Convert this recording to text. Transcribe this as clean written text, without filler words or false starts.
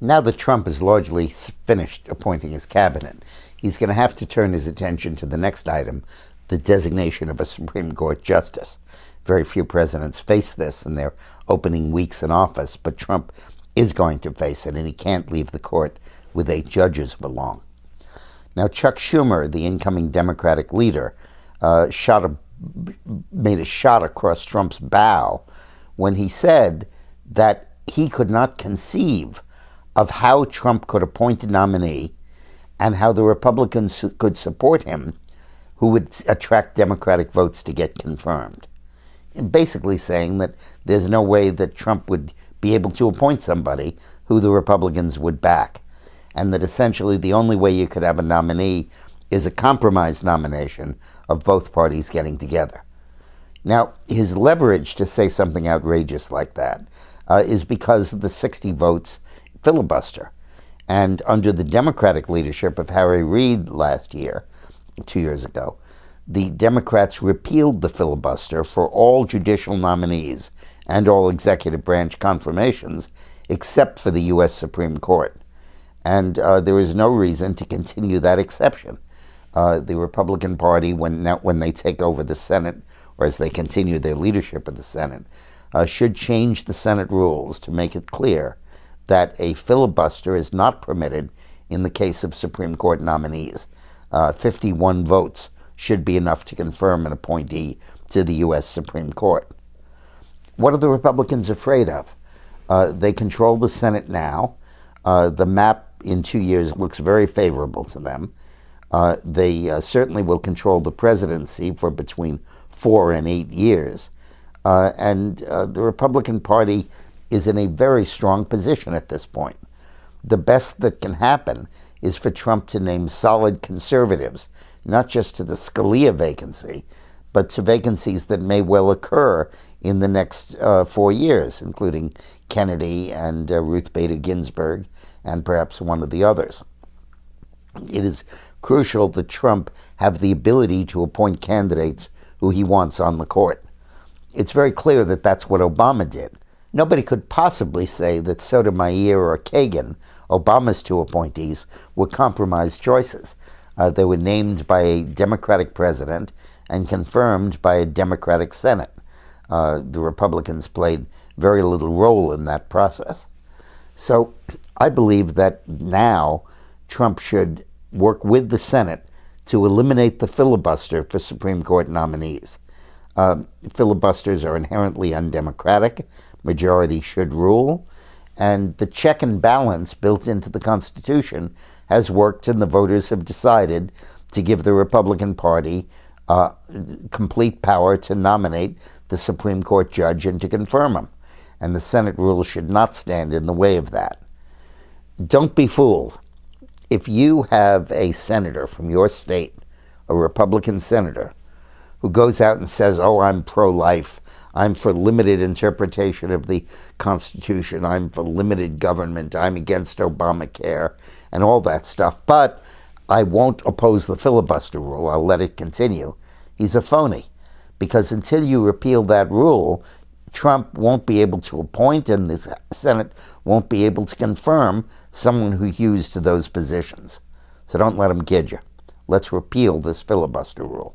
Now that Trump has largely finished appointing his cabinet, he's going to have to turn his attention to the next item, the designation of a Supreme Court justice. Very few presidents face this in their opening weeks in office, but Trump is going to face it, and he can't leave the court with 8 judges belong. Now, Chuck Schumer, the incoming Democratic leader, made a shot across Trump's bow when he said that he could not conceive of how Trump could appoint a nominee and how the Republicans could support him who would attract Democratic votes to get confirmed. And basically saying that there's no way that Trump would be able to appoint somebody who the Republicans would back, and that essentially the only way you could have a nominee is a compromise nomination of both parties getting together. Now, his leverage to say something outrageous like that is because of the 60 votes filibuster. And under the Democratic leadership of Harry Reid last year, 2 years ago, the Democrats repealed the filibuster for all judicial nominees and all executive branch confirmations except for the U.S. Supreme Court. And there is no reason to continue that exception. The Republican Party, when they take over the Senate, or as they continue their leadership of the Senate, should change the Senate rules to make it clear that a filibuster is not permitted in the case of Supreme Court nominees. 51 votes should be enough to confirm an appointee to the U.S. Supreme Court. What are the Republicans afraid of? They control the Senate now. The map in 2 years looks very favorable to them. They certainly will control the presidency for between 4 and 8 years. And the Republican Party is in a very strong position at this point. The best that can happen is for Trump to name solid conservatives, not just to the Scalia vacancy, but to vacancies that may well occur in the next 4 years, including Kennedy and Ruth Bader Ginsburg and perhaps one of the others. It is crucial that Trump have the ability to appoint candidates who he wants on the court. It's very clear that that's what Obama did. Nobody could possibly say that Sotomayor or Kagan, Obama's 2 appointees, were compromised choices. They were named by a Democratic president and confirmed by a Democratic Senate. The Republicans played very little role in that process. So I believe that now Trump should work with the Senate to eliminate the filibuster for Supreme Court nominees. Filibusters are inherently undemocratic. Majority should rule. And the check and balance built into the Constitution has worked, and the voters have decided to give the Republican Party complete power to nominate the Supreme Court judge and to confirm him. And the Senate rule should not stand in the way of that. Don't be fooled. If you have a senator from your state, a Republican senator, who goes out and says, oh, I'm pro-life, I'm for limited interpretation of the Constitution, I'm for limited government, I'm against Obamacare, and all that stuff, but I won't oppose the filibuster rule, I'll let it continue, he's a phony. Because until you repeal that rule, Trump won't be able to appoint, and the Senate won't be able to confirm someone who hews to those positions. So don't let him kid you. Let's repeal this filibuster rule.